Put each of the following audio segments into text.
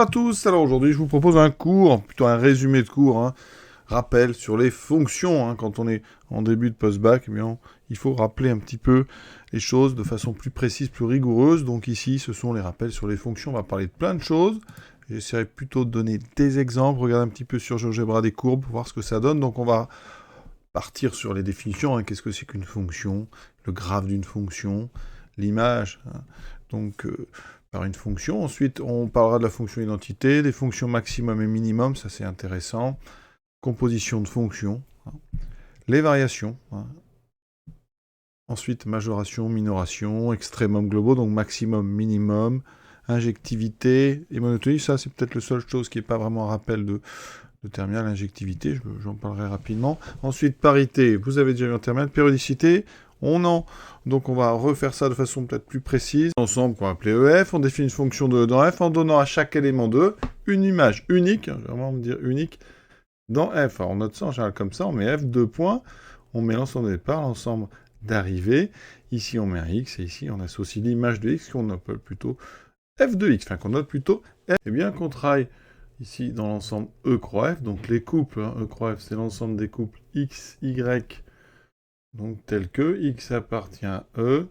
Bonjour à tous, alors aujourd'hui je vous propose un cours, plutôt un résumé de cours, rappel sur les fonctions. Quand on est en début de post-bac, eh bien, il faut rappeler un petit peu les choses de façon plus précise, plus rigoureuse. Donc ici, ce sont les rappels sur les fonctions, on va parler de plein de choses. J'essaierai plutôt de donner des exemples, regarder un petit peu sur GeoGebra des courbes, voir ce que ça donne. Donc on va partir sur les définitions. Qu'est-ce que c'est qu'une fonction? Le graphe d'une fonction, l'image. Donc par une fonction. Ensuite, on parlera de la fonction identité, des fonctions maximum et minimum, ça c'est intéressant. Composition de fonctions, les variations. Ensuite, majoration, minoration, extrémum globaux, donc maximum, minimum, injectivité et monotonie. Ça, c'est peut-être la seule chose qui n'est pas vraiment un rappel de terminal, injectivité, j'en parlerai rapidement. Ensuite, parité, vous avez déjà vu en terminal, périodicité, donc on va refaire ça de façon peut-être plus précise. Ensemble, qu'on va appeler EF, on définit une fonction de E dans F en donnant à chaque élément de E une image unique, je vais vraiment me dire unique, dans F. Alors on note ça en général comme ça, on met F, 2 points, on met l'ensemble de départ, l'ensemble d'arrivée, ici on met un X, et ici on associe l'image de X qu'on appelle plutôt F de X, enfin qu'on note plutôt F. Et bien qu'on travaille ici dans l'ensemble E croix F, donc les couples, E croix F c'est l'ensemble des couples X, Y, donc tel que X appartient à E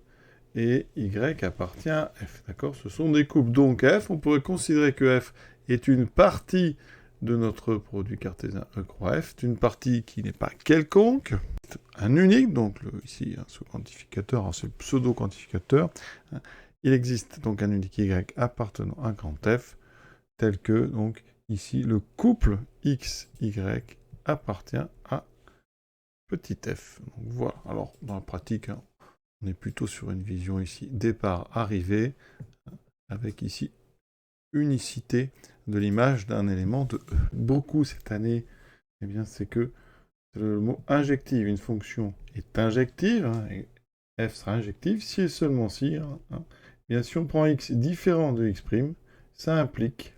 et Y appartient à F, d'accord? Ce sont des couples, donc F, on pourrait considérer que F est une partie de notre produit cartésien E croix F, c'est une partie qui n'est pas quelconque, un unique, donc ici un sous-quantificateur, c'est le pseudo-quantificateur, il existe donc un unique Y appartenant à grand F, tel que, donc, ici, le couple X, Y appartient à petit f. Donc voilà, alors dans la pratique, on est plutôt sur une vision ici, départ, arrivée, avec ici unicité de l'image d'un élément de E. Beaucoup cette année, eh bien, c'est que le mot injective, une fonction est injective, et f sera injective si et seulement si, bien si on prend x différent de x', ça implique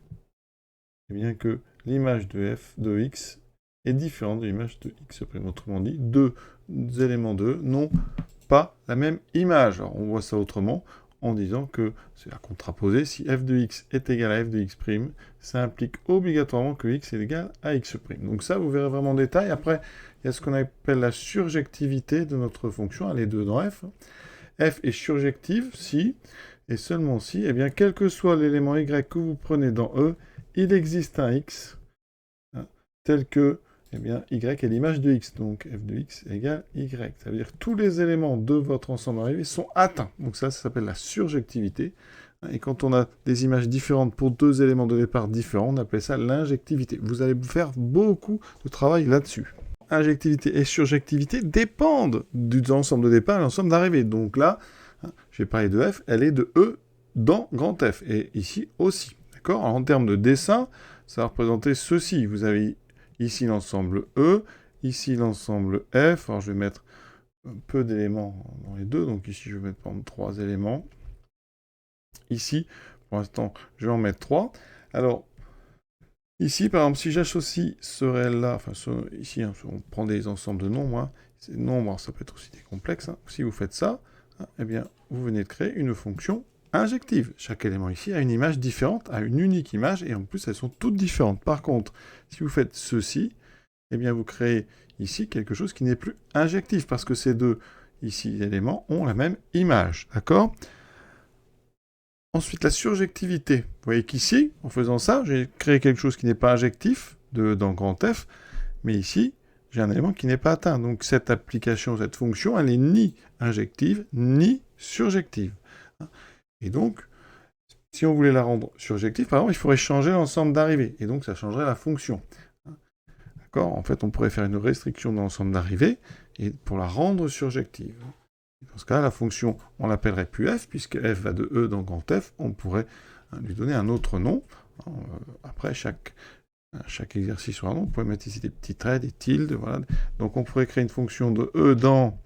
eh bien que l'image de f de x est différente de l'image de x'. Autrement dit, deux éléments de n'ont pas la même image. Alors on voit ça autrement en disant que c'est à contraposer, si f de x est égal à f de x', ça implique obligatoirement que x est égal à x'. Donc ça, vous verrez vraiment en détail. Après, il y a ce qu'on appelle la surjectivité de notre fonction, les deux dans f. F est surjective si, et seulement si, eh bien, quel que soit l'élément y que vous prenez dans E, il existe un x tel que eh bien, y est l'image de x. Donc f de x égale y. Ça veut dire que tous les éléments de votre ensemble arrivé sont atteints. Donc ça s'appelle la surjectivité. Et quand on a des images différentes pour deux éléments de départ différents, on appelle ça l'injectivité. Vous allez faire beaucoup de travail là-dessus. Injectivité et surjectivité dépendent de l'ensemble de départ et de l'ensemble d'arrivée. Donc là, j'ai parlé de f, elle est de E dans grand F. Et ici aussi. D'accord? En termes de dessin, ça va représenter ceci. Vous avez ici l'ensemble E, ici l'ensemble F. Alors je vais mettre un peu d'éléments dans les deux. Donc ici, je vais mettre par exemple 3 éléments. Ici, pour l'instant, je vais en mettre 3. Alors, ici, par exemple, si j'associe ce réel-là, enfin, ici, on prend des ensembles de nombres. Ces nombres, ça peut être aussi des complexes. Si vous faites ça, eh bien, vous venez de créer une fonction injective. Chaque élément ici a une image différente, a une unique image, et en plus, elles sont toutes différentes. Par contre, si vous faites ceci, eh bien, vous créez ici quelque chose qui n'est plus injectif, parce que ces deux ici éléments ont la même image. D'accord? Ensuite, la surjectivité. Vous voyez qu'ici, en faisant ça, j'ai créé quelque chose qui n'est pas injectif dans grand F, mais ici, j'ai un élément qui n'est pas atteint. Donc cette application, cette fonction, elle n'est ni injective, ni surjective. Et donc, si on voulait la rendre surjective, par exemple, il faudrait changer l'ensemble d'arrivée. Et donc, ça changerait la fonction. D'accord? En fait, on pourrait faire une restriction de l'ensemble d'arrivée et pour la rendre surjective. Dans ce cas, la fonction, on l'appellerait plus f, puisque f va de E dans grand F, on pourrait lui donner un autre nom. Après, chaque exercice sur un nom, on pourrait mettre ici des petits traits, des tildes, voilà. Donc on pourrait créer une fonction de E dans,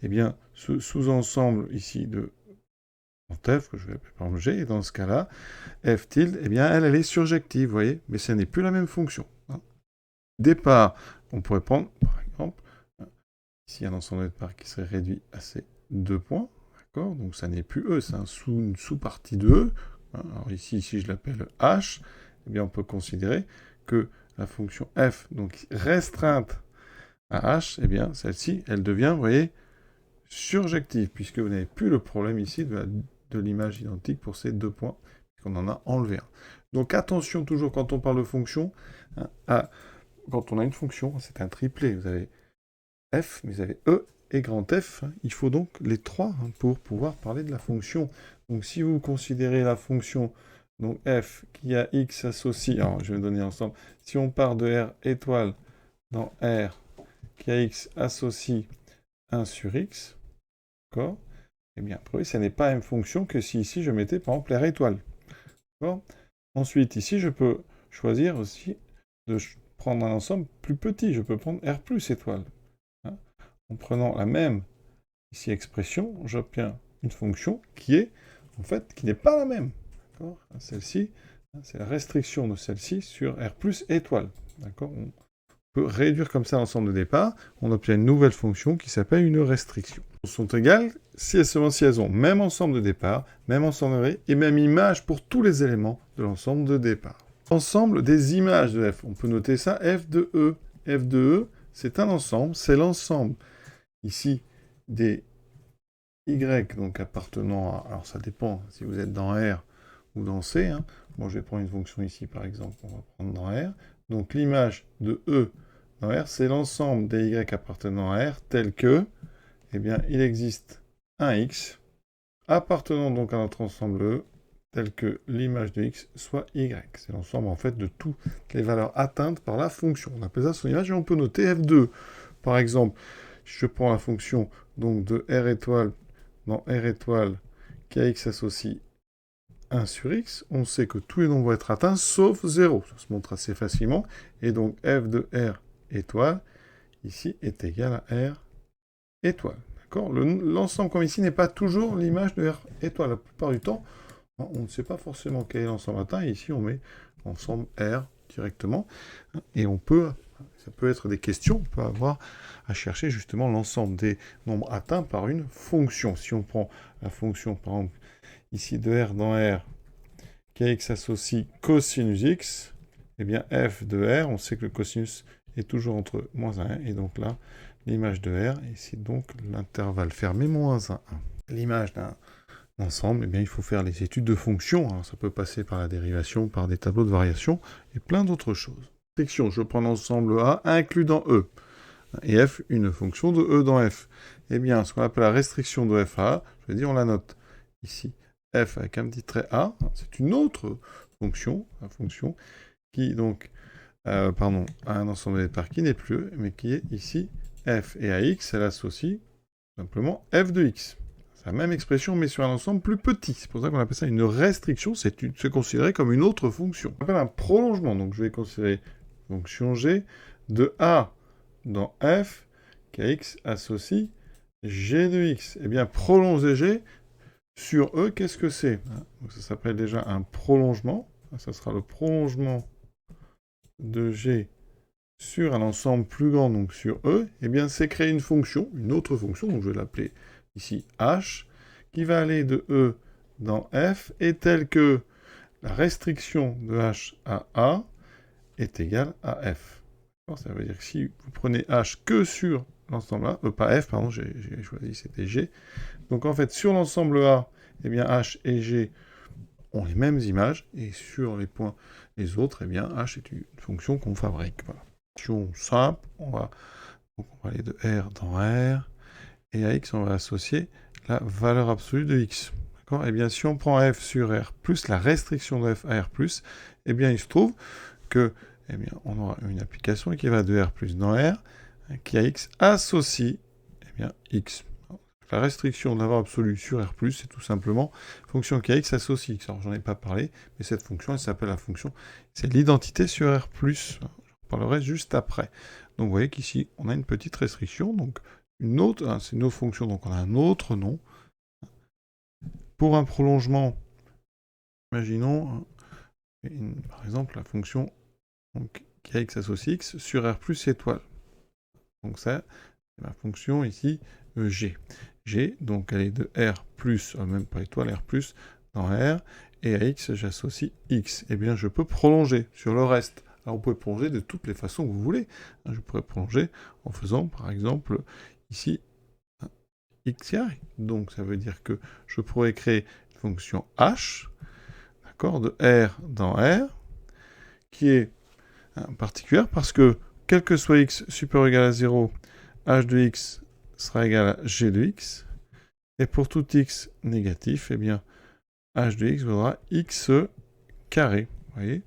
eh bien, ce sous-ensemble ici de grand F, que je vais appeler par G, et dans ce cas-là, f tilde, eh bien, elle est surjective, vous voyez, mais ce n'est plus la même fonction. Départ, on pourrait prendre, par exemple, ici un ensemble de départ qui serait réduit à ces 2 points, d'accord? Donc ça n'est plus E, c'est une sous-partie de E. Alors ici je l'appelle H, eh bien, on peut considérer que la fonction f, donc restreinte à h, eh bien, celle-ci, elle devient, vous voyez, surjective, puisque vous n'avez plus le problème ici de l'image identique pour ces deux points, qu'on en a enlevé un. Donc attention toujours quand on parle de fonction, hein, quand on a une fonction, c'est un triplet, vous avez f, vous avez e et grand F, hein, il faut donc les trois hein, pour pouvoir parler de la fonction. Donc si vous considérez la fonction donc f qui a x associé, alors je vais donner ensemble, si on part de R étoile dans R qui a x associe 1 sur x, d'accord? Eh bien, après, ça n'est pas la même fonction que si ici je mettais par exemple R étoile. D'accord? Ensuite, ici, je peux choisir aussi de prendre un ensemble plus petit. Je peux prendre R plus étoile. Hein? En prenant la même ici expression, j'obtiens une fonction qui est, en fait, qui n'est pas la même. Celle-ci, c'est la restriction de celle-ci sur R plus étoile. D'accord? On peut réduire comme ça l'ensemble de départ. On obtient une nouvelle fonction qui s'appelle une restriction. Elles sont égales si et seulement si elles ont même ensemble de départ, même ensemble d'arrêt, et même image pour tous les éléments de l'ensemble de départ. Ensemble des images de f. On peut noter ça, f de e. F de e, c'est un ensemble, c'est l'ensemble ici des y, donc appartenant à... Alors ça dépend si vous êtes dans R ou dans C. Hein. Bon, je vais prendre une fonction ici, par exemple, on va prendre dans R. Donc l'image de E dans R, c'est l'ensemble des Y appartenant à R, tel que, eh bien, il existe un X, appartenant donc à notre ensemble E, tel que l'image de X soit Y. C'est l'ensemble, en fait, de toutes les valeurs atteintes par la fonction. On appelle ça son image, et on peut noter F2. Par exemple, si je prends la fonction donc, de R étoile dans R étoile qui a X associe 1 sur x, on sait que tous les nombres vont être atteints, sauf 0. Ça se montre assez facilement. Et donc, f de R étoile, ici, est égal à R étoile. D'accord? L'ensemble comme ici n'est pas toujours l'image de R étoile. La plupart du temps, on ne sait pas forcément quel est l'ensemble atteint. Et ici, on met l'ensemble R directement. Et on peut, ça peut être des questions, on peut avoir à chercher justement l'ensemble des nombres atteints par une fonction. Si on prend la fonction, par exemple, ici de R dans R, qui a x associe cosinus x, eh bien f de R, on sait que le cosinus est toujours entre moins 1 et donc là, l'image de R, ici donc l'intervalle fermé moins 1. L'image d'un ensemble, eh bien il faut faire les études de fonctions, alors ça peut passer par la dérivation, par des tableaux de variation, et plein d'autres choses. Section, je prends l'ensemble A inclus dans E, et F, une fonction de E dans F. Eh bien, ce qu'on appelle la restriction de F à A, je vais dire, on la note ici. F avec un petit trait A, c'est une autre fonction, la fonction qui donc, a un ensemble de départ qui n'est plus E, mais qui est ici F. Et à X, elle associe simplement F de X. C'est la même expression, mais sur un ensemble plus petit. C'est pour ça qu'on appelle ça une restriction, c'est considéré comme une autre fonction. On appelle un prolongement, donc je vais considérer fonction G de A dans F, qui a X associe G de X. Eh bien, prolonger G sur E, qu'est-ce que c'est? Ça s'appelle déjà un prolongement. Ça sera le prolongement de G sur un ensemble plus grand, donc sur E. Eh bien, c'est créer une fonction, une autre fonction, donc je vais l'appeler ici H, qui va aller de E dans F, et telle que la restriction de H à A est égale à F. Ça veut dire que si vous prenez H que sur l'ensemble A, pas F, pardon, j'ai choisi, c'était G. Donc en fait, sur l'ensemble A, eh bien H et G ont les mêmes images, et sur les points les autres, eh bien H est une fonction qu'on fabrique. Voilà. Fonction simple, on va aller de R dans R, et à X, on va associer la valeur absolue de X. Eh bien, si on prend F sur R plus la restriction de F à R+, eh bien, il se trouve que, eh bien, on aura une application qui va de R plus dans R, qui a X associe, eh bien, X. La restriction de la valeur absolue sur R+, c'est tout simplement fonction qui a X associe X. Alors, j'en ai pas parlé, mais cette fonction, elle s'appelle la fonction, c'est l'identité sur R+. J'en parlerai juste après. Donc, vous voyez qu'ici, on a une petite restriction, donc une autre, c'est une autre fonction, donc on a un autre nom. Pour un prolongement, imaginons, par exemple, la fonction donc, qui a X associe X sur R plus étoile. Donc ça, c'est ma fonction ici, G. G, donc elle est de R plus, même pas étoile, R plus dans R, et à x, j'associe x. Eh bien, je peux prolonger sur le reste. Alors, vous pouvez prolonger de toutes les façons que vous voulez. Je pourrais prolonger en faisant, par exemple, ici, x carré. Donc, ça veut dire que je pourrais créer une fonction h, d'accord, de R dans R, qui est particulière parce que, quel que soit x supérieur ou égal à 0, h de x sera égal à g de x. Et pour tout x négatif, eh bien, h de x vaudra x carré. Vous voyez?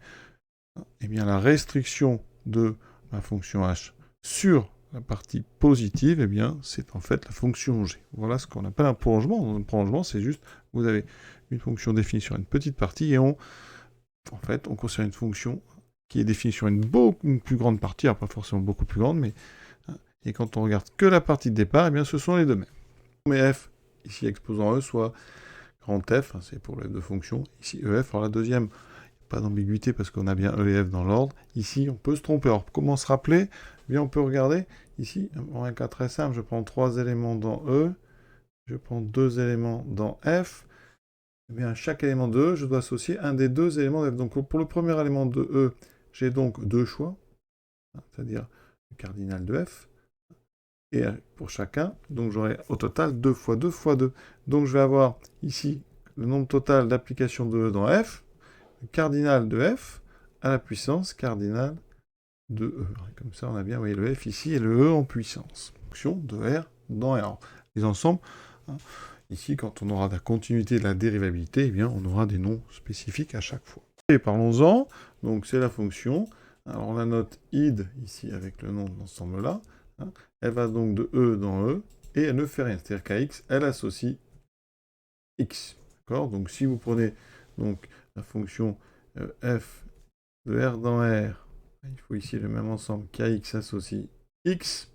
Eh bien, la restriction de ma fonction h sur la partie positive, eh bien, c'est en fait la fonction g. Voilà ce qu'on appelle un prolongement. Un prolongement, c'est juste, vous avez une fonction définie sur une petite partie et en fait, on considère une fonction qui est définie sur une beaucoup plus grande partie, alors pas forcément beaucoup plus grande, mais et quand on regarde que la partie de départ, eh bien, ce sont les deux mêmes. Mais f, ici exposant e, soit grand f, c'est pour les deux fonctions, ici ef, alors la deuxième, pas d'ambiguïté parce qu'on a bien e et f dans l'ordre, ici on peut se tromper. Alors comment se rappeler? Eh bien on peut regarder, ici, on a un cas très simple, je prends 3 éléments dans e, je prends 2 éléments dans f, eh bien à chaque élément de e, je dois associer un des 2 éléments de f. Donc pour le premier élément de e, j'ai donc 2 choix, c'est-à-dire le cardinal de f, et pour chacun, donc j'aurai au total 2 fois 2 fois 2. Donc je vais avoir ici le nombre total d'applications de E dans F, le cardinal de F à la puissance cardinal de E. Comme ça, on a bien, vous voyez, le F ici et le E en puissance. Fonction de R dans R. Les ensembles, ici, quand on aura la continuité de la dérivabilité, eh bien, on aura des noms spécifiques à chaque fois. Et parlons-en. Donc c'est la fonction. Alors on la note id ici avec le nom de l'ensemble là. Elle va donc de E dans E, et elle ne fait rien. C'est-à-dire qu'à X, elle associe X. D'accord? Donc si vous prenez donc, la fonction f de R dans R, il faut ici le même ensemble qu'à X associe X,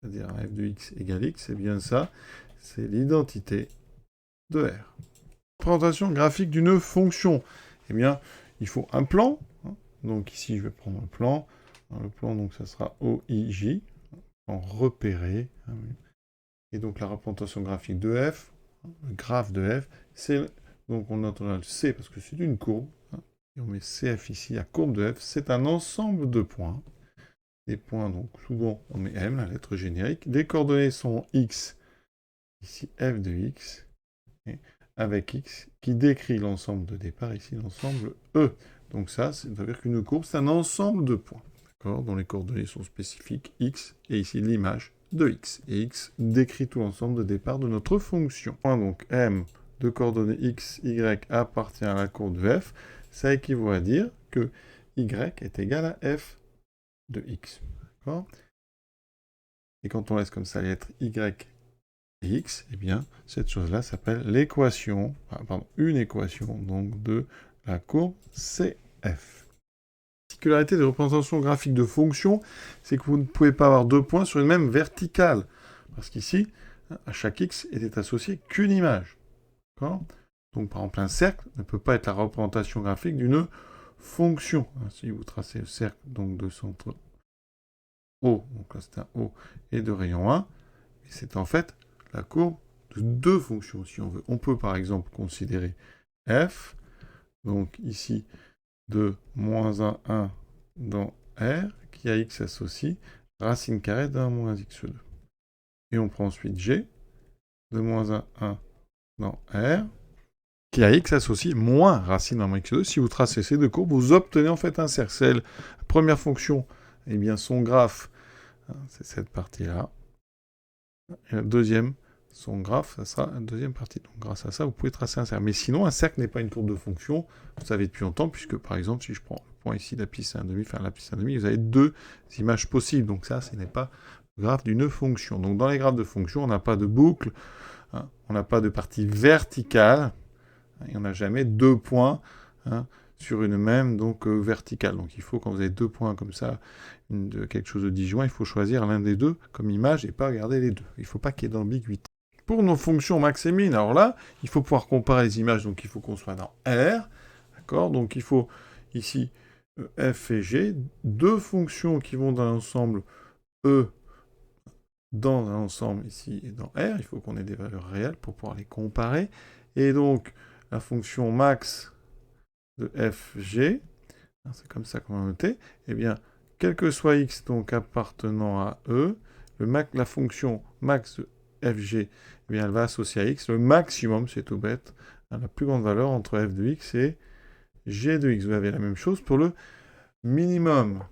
c'est-à-dire f de X égale X, c'est bien ça, c'est l'identité de R. Représentation graphique d'une fonction. Eh bien, il faut un plan. Donc ici, je vais prendre un plan. Dans le plan, donc ça sera OIJ. En repérer. Et donc la représentation graphique de f, le graphe de f, c'est donc on entend le C parce que c'est une courbe, et on met CF ici, la courbe de f, c'est un ensemble de points. Des points, donc souvent on met M, la lettre générique. Les coordonnées sont x, ici f de x, et avec x, qui décrit l'ensemble de départ, ici l'ensemble E. Donc ça veut dire qu'une courbe, c'est un ensemble de points, dont les coordonnées sont spécifiques, x, et ici l'image de x. Et x décrit tout l'ensemble de départ de notre fonction. Donc m de coordonnées x, y appartient à la courbe de f, ça équivaut à dire que y est égal à f de x. Et quand on laisse comme ça les lettres y et x, eh bien, cette chose-là s'appelle l'équation, une équation donc de la courbe CF. La particularité des représentations graphiques de fonctions, c'est que vous ne pouvez pas avoir deux points sur une même verticale. Parce qu'ici, à chaque x était associé qu'une image. Donc, par exemple, un cercle ne peut pas être la représentation graphique d'une fonction. Si vous tracez le cercle donc de centre O, donc là c'est un O, et de rayon 1, c'est en fait la courbe de deux fonctions, si on veut. On peut, par exemple, considérer f, donc ici, de moins 1, 1 dans R, qui a x associe racine carrée d'un moins x2. Et on prend ensuite G, de moins 1, 1 dans R, qui a x associe moins racine d'un moins x2. Si vous tracez ces deux courbes, vous obtenez en fait un cercle. C'est la première fonction, eh bien son graphe, c'est cette partie-là. Et la deuxième, son graphe, ça sera la deuxième partie. Donc grâce à ça, vous pouvez tracer un cercle. Mais sinon, un cercle n'est pas une courbe de fonction, vous savez depuis longtemps, puisque par exemple, si je prends le point ici, l'applice c'est 1,5, enfin l'applice c'est 1,5, vous avez deux images possibles. Donc ça, ce n'est pas le graphe d'une fonction. Donc dans les graphes de fonction, on n'a pas de boucle, on n'a pas de partie verticale, et on n'a jamais deux points sur une même verticale. Donc il faut, quand vous avez deux points comme ça, quelque chose de disjoint, il faut choisir l'un des deux comme image et pas regarder les deux. Il ne faut pas qu'il y ait d'ambiguïté. Pour nos fonctions max et min, alors là, il faut pouvoir comparer les images, donc il faut qu'on soit dans R, d'accord? Donc il faut ici f et g, deux fonctions qui vont dans l'ensemble E dans un ensemble ici et dans R, il faut qu'on ait des valeurs réelles pour pouvoir les comparer. Et donc la fonction max de fg, c'est comme ça qu'on va noter, eh bien, quel que soit x donc appartenant à E, la fonction max de fg, eh bien, elle va associer à x le maximum, c'est tout bête, la plus grande valeur entre f de x et g de x. Vous avez la même chose pour le minimum.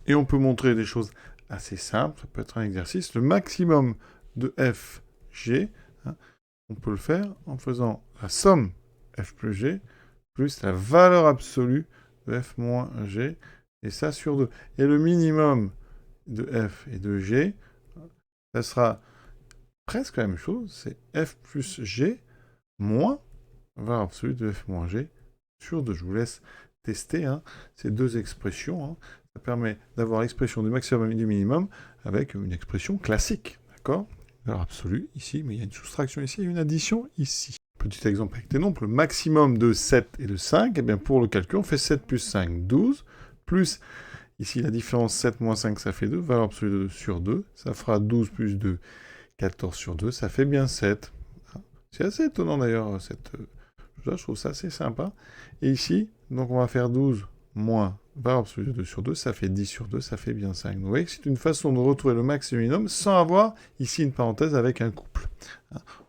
Et on peut montrer des choses assez simples, ça peut être un exercice. Le maximum de fg, on peut le faire en faisant la somme f plus g plus la valeur absolue de f moins g, et ça sur 2. Et le minimum de f et de g, ça sera presque la même chose, c'est f plus g moins la valeur absolue de f moins g sur 2. Je vous laisse tester ces deux expressions. Ça permet d'avoir l'expression du maximum et du minimum avec une expression classique. D'accord ? Valeur absolue ici, mais il y a une soustraction ici et une addition ici. Petit exemple avec des nombres, le maximum de 7 et de 5, eh bien pour le calcul, on fait 7 plus 5, 12, plus, ici la différence 7 moins 5, ça fait 2, valeur absolue de 2 sur 2, ça fera 12 plus 2, 14 sur 2, ça fait bien 7. C'est assez étonnant d'ailleurs, cette chose-là, je trouve ça assez sympa. Et ici, donc on va faire 12 moins valeur absolue de 2 sur 2, ça fait 10 sur 2, ça fait bien 5. Vous voyez que c'est une façon de retrouver le max et le minimum sans avoir ici une parenthèse avec un couple.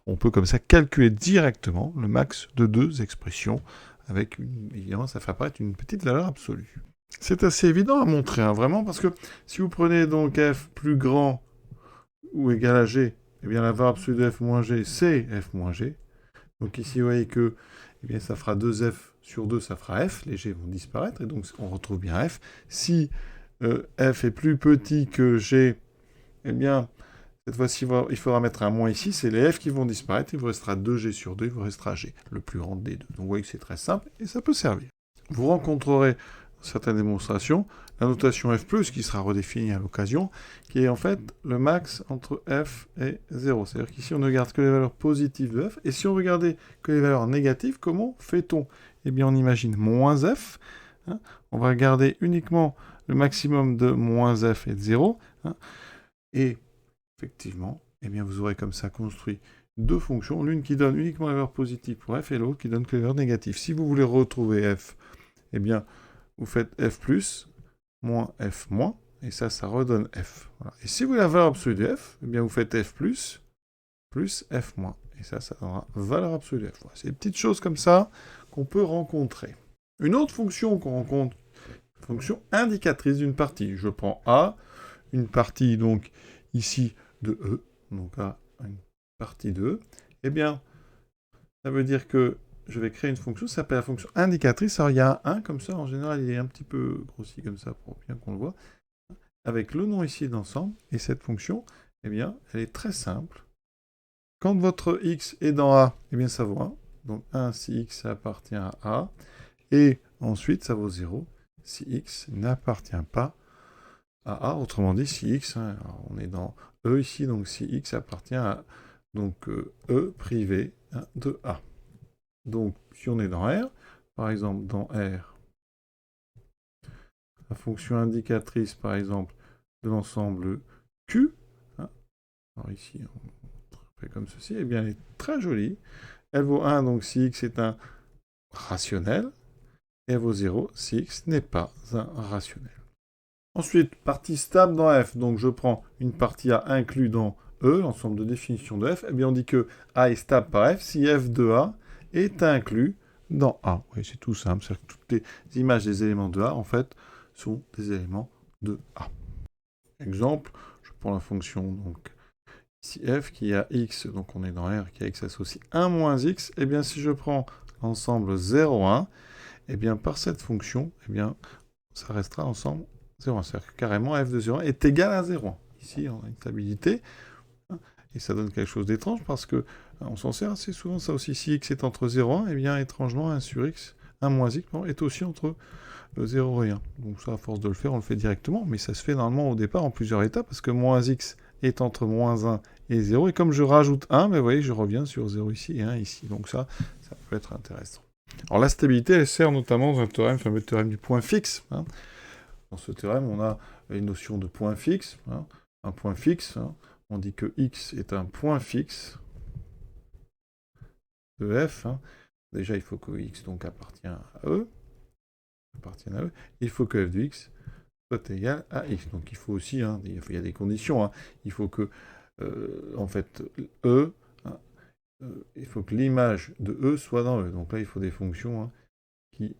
On peut comme ça calculer directement le max de deux expressions avec, évidemment, ça fait apparaître une petite valeur absolue. C'est assez évident à montrer, vraiment, parce que si vous prenez donc f plus grand ou égal à g, eh bien la valeur absolue de f moins g, c'est f moins g. Donc ici, vous voyez que eh bien, ça fera 2f sur 2, ça fera f, les g vont disparaître, et donc on retrouve bien f. Si f est plus petit que g, eh bien, cette fois-ci, il faudra mettre un moins ici, c'est les f qui vont disparaître, il vous restera 2g sur 2, il vous restera g, le plus grand des deux. Donc vous voyez que c'est très simple, et ça peut servir. Vous rencontrerez dans certaines démonstrations la notation f+, qui sera redéfinie à l'occasion, qui est en fait le max entre f et 0. C'est-à-dire qu'ici, on ne regarde que les valeurs positives de f, et si on regardait que les valeurs négatives, comment fait-on ? Eh bien, on imagine moins f, on va regarder uniquement le maximum de moins f et de 0, et effectivement, eh bien, vous aurez comme ça construit deux fonctions, l'une qui donne uniquement la valeur positive pour f, et l'autre qui donne que les valeurs négatives. Si vous voulez retrouver f, eh bien, vous faites f plus, moins f moins, et ça redonne f. Voilà. Et si vous voulez la valeur absolue de f, eh bien, vous faites f plus f moins. Et ça donnera valeur absolue de f. Voilà. C'est des petites choses comme ça qu'on peut rencontrer. Une autre fonction qu'on rencontre, fonction indicatrice d'une partie. Je prends A, une partie donc ici de E, donc A, une partie de E. Eh bien, ça veut dire que je vais créer une fonction, ça s'appelle la fonction indicatrice. Alors il y a un 1 comme ça, en général il est un petit peu grossi comme ça pour bien qu'on le voit, avec le nom ici d'ensemble, et cette fonction, eh bien, elle est très simple. Quand votre x est dans A, eh bien ça vaut 1. Donc 1 si x appartient à A, et ensuite ça vaut 0 si x n'appartient pas à A. Autrement dit, si x, on est dans E ici, donc si x appartient à donc, E privé de A. Donc, si on est dans R, par exemple, dans R, la fonction indicatrice, par exemple, de l'ensemble Q, alors ici, on fait comme ceci, eh bien, elle est très jolie. Elle vaut 1, donc si x est un rationnel, et elle vaut 0 si x n'est pas un rationnel. Ensuite, partie stable dans F, donc je prends une partie A inclus dans E, l'ensemble de définition de F, eh bien on dit que A est stable par F si F de A est inclus dans A. Oui, c'est tout simple, c'est-à-dire que toutes les images des éléments de A, en fait, sont des éléments de A. Exemple, je prends la fonction, donc, ici F qui a X, donc on est dans R, qui a X associe 1 moins X, eh bien si je prends l'ensemble 0, 1, eh bien par cette fonction, eh bien ça restera l'ensemble 0,1. C'est-à-dire que carrément f de 0,1 est égal à 0,1. Ici, on a une stabilité, et ça donne quelque chose d'étrange, parce que on s'en sert assez souvent, ça aussi. Si x est entre 0,1, eh bien, étrangement, 1 sur x, 1 moins x, est aussi entre 0 et 1. Donc ça, à force de le faire, on le fait directement, mais ça se fait normalement au départ en plusieurs étapes, parce que moins x est entre moins 1 et 0, et comme je rajoute 1, vous voyez, je reviens sur 0 ici et 1 ici. Donc ça peut être intéressant. Alors la stabilité, elle sert notamment dans un théorème, le fameux théorème du point fixe. Dans ce théorème, on a une notion de point fixe. Un point fixe, on dit que x est un point fixe de f, déjà, il faut que x donc appartienne à E. Il faut que f de x soit égal à x. Donc il faut aussi, hein, il y a des conditions. Hein. Il faut que, en fait, E, hein, il faut que l'image de E soit dans E. Donc là, il faut des fonctions hein, qui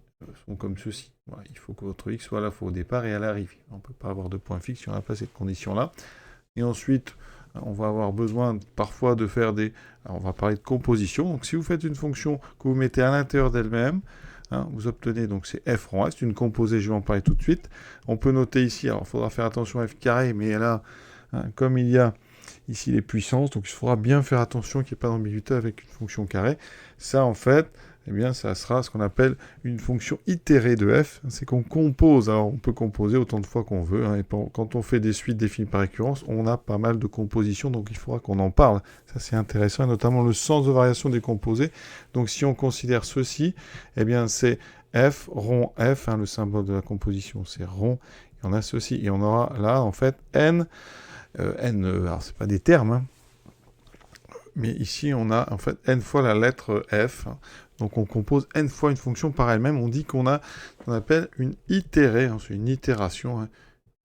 sont comme ceci. Voilà, il faut que votre x soit à la fois au départ et à l'arrivée. On ne peut pas avoir de point fixe si on n'a pas cette condition-là. Et ensuite, on va avoir besoin parfois de faire des... Alors on va parler de composition. Donc si vous faites une fonction que vous mettez à l'intérieur d'elle-même, hein, vous obtenez, donc c'est f rond f, c'est une composée, je vais en parler tout de suite. On peut noter ici, alors il faudra faire attention à f carré, mais là, hein, comme il y a ici les puissances, donc il faudra bien faire attention qu'il n'y ait pas d'ambiguïté avec une fonction carrée. Ça, en fait, eh bien, ça sera ce qu'on appelle une fonction itérée de f. C'est qu'on compose. Alors, on peut composer autant de fois qu'on veut. Hein, et quand on fait des suites définies par récurrence, on a pas mal de compositions, donc il faudra qu'on en parle. Ça, c'est intéressant, et notamment le sens de variation des composés. Donc, si on considère ceci, eh bien, c'est f, rond f, hein, le symbole de la composition, c'est rond. Et on a ceci. Et on aura là, en fait, n. Alors, c'est pas des termes, hein, mais ici, on a en fait n fois la lettre f. Donc on compose n fois une fonction par elle-même. On dit qu'on a ce qu'on appelle une itérée, hein, c'est une itération. Hein.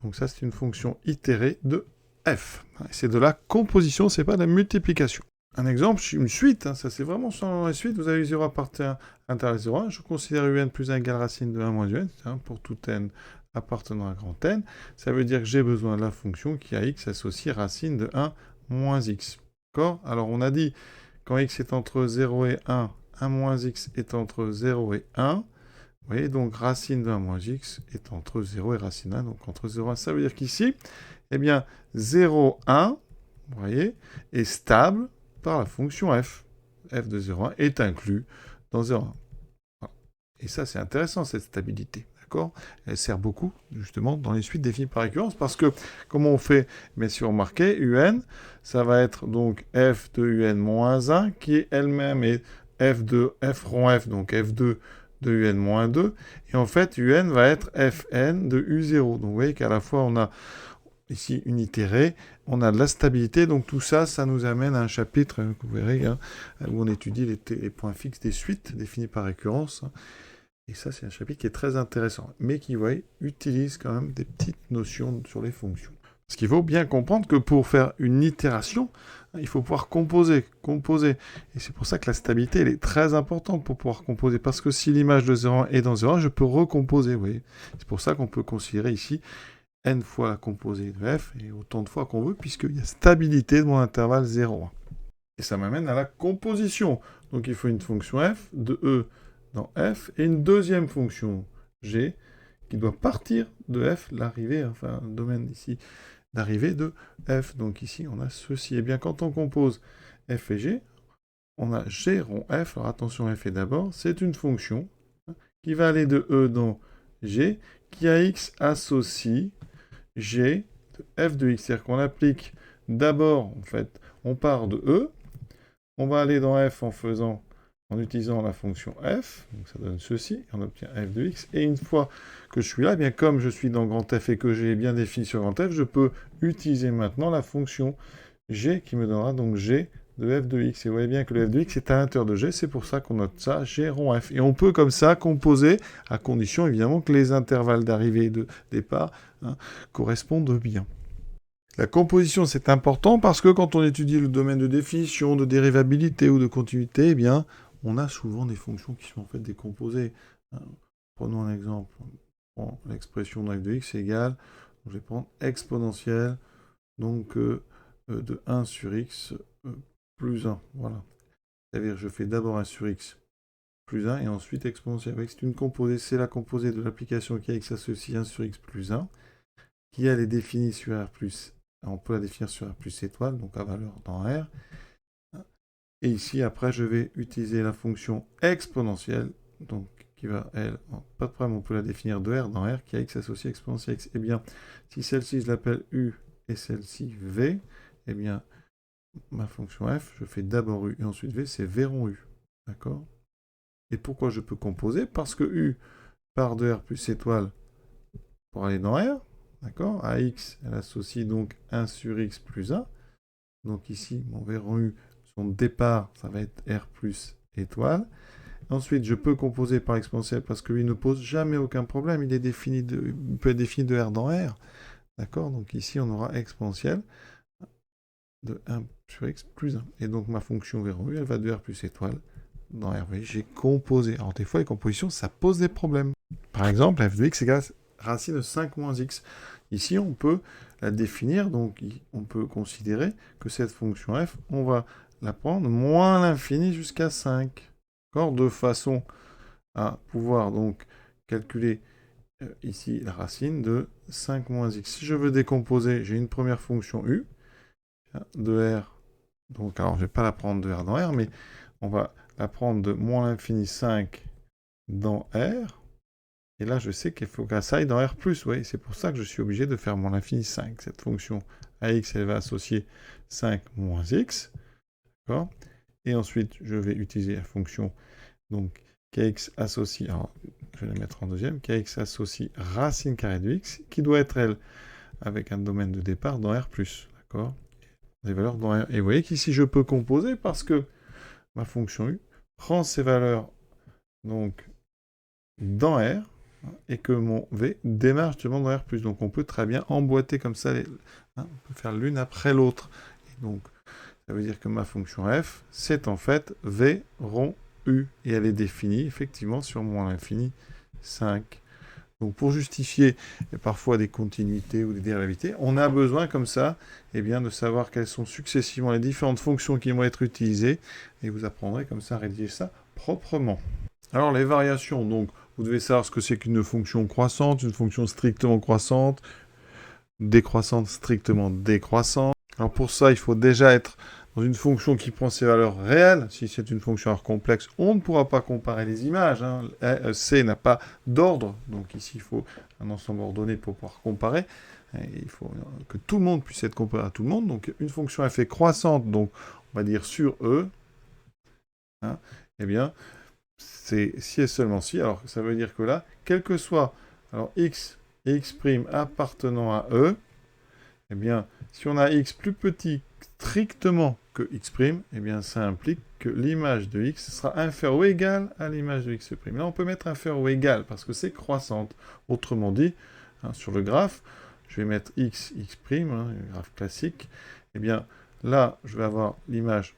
Donc ça, c'est une fonction itérée de f. C'est de la composition, c'est pas de la multiplication. Un exemple, une suite, hein, ça c'est vraiment sans la suite. Vous avez 0 appartient à 0, 1. Je considère un plus 1 égale racine de 1 moins un, hein, pour tout n appartenant à grand n. Ça veut dire que j'ai besoin de la fonction qui a x associée racine de 1 moins x. D'accord ? Alors on a dit, quand x est entre 0 et 1, 1 moins x est entre 0 et 1. Vous voyez, donc racine de 1 moins x est entre 0 et racine 1, donc entre 0 et 1. Ça veut dire qu'ici, eh bien, 0, 1, vous voyez, est stable par la fonction f. f de 0, 1 est inclus dans 0, 1. Voilà. Et ça, c'est intéressant, cette stabilité. Elle sert beaucoup, justement, dans les suites définies par récurrence, parce que, comment on fait? Mais si vous remarquez, un, ça va être donc f de un moins 1, qui est elle-même est f de f rond f, donc f2 de un moins 2, et en fait, un va être fn de u0. Donc vous voyez qu'à la fois, on a ici une itérée, on a de la stabilité, donc tout ça, ça nous amène à un chapitre, que vous verrez, hein, où on étudie les points fixes des suites définies par récurrence, hein. Et ça, c'est un chapitre qui est très intéressant, mais qui, vous voyez, utilise quand même des petites notions sur les fonctions. Parce qu'il faut bien comprendre que pour faire une itération, il faut pouvoir composer. Et c'est pour ça que la stabilité, elle est très importante pour pouvoir composer. Parce que si l'image de 0,1 est dans 0,1, je peux recomposer, vous voyez. C'est pour ça qu'on peut considérer ici n fois la composée de f, et autant de fois qu'on veut, puisqu'il y a stabilité de mon intervalle 0,1. Et ça m'amène à la composition. Donc il faut une fonction f de e dans f, et une deuxième fonction g, qui doit partir de f, l'arrivée, enfin, le domaine ici, d'arrivée de f. Donc ici, on a ceci. Et bien, quand on compose f et g, on a g rond f, alors attention, f est d'abord, c'est une fonction qui va aller de e dans g, qui a x associe g de f de x. C'est-à-dire qu'on applique d'abord, en fait, on part de e, on va aller dans f en utilisant la fonction f, donc ça donne ceci, et on obtient f de x, et une fois que je suis là, eh bien comme je suis dans grand F et que j'ai bien défini sur grand F, je peux utiliser maintenant la fonction g qui me donnera donc g de f de x, et vous voyez bien que le f de x est à l'intérieur de g, c'est pour ça qu'on note ça, g rond f, et on peut comme ça composer, à condition évidemment que les intervalles d'arrivée et de départ correspondent bien. La composition, c'est important parce que quand on étudie le domaine de définition, de dérivabilité ou de continuité, eh bien, on a souvent des fonctions qui sont en fait décomposées. Prenons un exemple. L'expression de f de x égale, je vais prendre exponentielle, donc de 1 sur x plus 1. Voilà. C'est-à-dire je fais d'abord 1 sur x plus 1 et ensuite exponentielle. C'est une composée, c'est la composée de l'application qui a x associe 1 sur x plus 1, qui elle est définie sur r plus. On peut la définir sur r plus étoile, donc à valeur dans r. Et ici, après, je vais utiliser la fonction exponentielle, donc qui va, elle, pas de problème, on peut la définir de r dans r, qui a x associé exponentielle x. Eh bien, si celle-ci, je l'appelle u et celle-ci v, eh bien, ma fonction f, je fais d'abord u et ensuite v, c'est v rond u. D'accord? Et pourquoi je peux composer? Parce que u part de r plus étoile pour aller dans r. D'accord? À x, elle associe donc 1 sur x plus 1. Donc ici, mon v rond u, son départ, ça va être r plus étoile. Ensuite, je peux composer par exponentielle parce que lui ne pose jamais aucun problème. Il peut être défini de R dans R. D'accord? Donc ici, on aura exponentielle de 1 sur x plus 1. Et donc ma fonction V rond U, elle va de R plus étoile dans R. Vous voyez, j'ai composé. Alors des fois, les compositions, ça pose des problèmes. Par exemple, f de x égale racine de 5 moins x. Ici, on peut la définir, donc on peut considérer que cette fonction f, on va la prendre moins l'infini jusqu'à 5. D'accord? De façon à pouvoir donc calculer ici la racine de 5 moins x. Si je veux décomposer, j'ai une première fonction u de r. Donc, alors, je ne vais pas la prendre de r dans r, mais on va la prendre de moins l'infini 5 dans r. Et là, je sais qu'il faut qu'elle aille dans R+. Oui, c'est pour ça que je suis obligé de faire moins l'infini 5. Cette fonction AX, elle va associer 5 moins x. D'accord? Et ensuite, je vais utiliser la fonction donc kx associe, alors je vais la mettre en deuxième, kx associe racine carrée de x, qui doit être, elle, avec un domaine de départ dans R+. D'accord? Des valeurs dans R. Et vous voyez qu'ici, je peux composer parce que ma fonction u prend ces valeurs donc dans R, et que mon V démarre justement dans R+. Donc on peut très bien emboîter comme ça, on peut faire l'une après l'autre. Et donc ça veut dire que ma fonction f, c'est en fait V rond U. Et elle est définie effectivement sur moins l'infini 5. Donc pour justifier parfois des continuités ou des dérivabilités, on a besoin comme ça de savoir quelles sont successivement les différentes fonctions qui vont être utilisées. Et vous apprendrez comme ça à rédiger ça proprement. Alors les variations, donc vous devez savoir ce que c'est qu'une fonction croissante, une fonction strictement croissante, décroissante, strictement décroissante. Alors pour ça, il faut déjà être dans une fonction qui prend ses valeurs réelles. Si c'est une fonction R complexe, on ne pourra pas comparer les images. C n'a pas d'ordre, donc ici il faut un ensemble ordonné pour pouvoir comparer. Il faut que tout le monde puisse être comparé à tout le monde. Donc une fonction f est croissante, donc on va dire sur E. Eh bien, c'est si et seulement si. Alors, ça veut dire que là, quel que soit alors x et x' appartenant à E, eh bien, si on a x plus petit strictement que x', eh bien, ça implique que l'image de x sera inférieure ou égale à l'image de x'. Là, on peut mettre inférieure ou égale parce que c'est croissante. Autrement dit, sur le graphe, je vais mettre x, x', le graphe classique. Eh bien, là, je vais avoir l'image.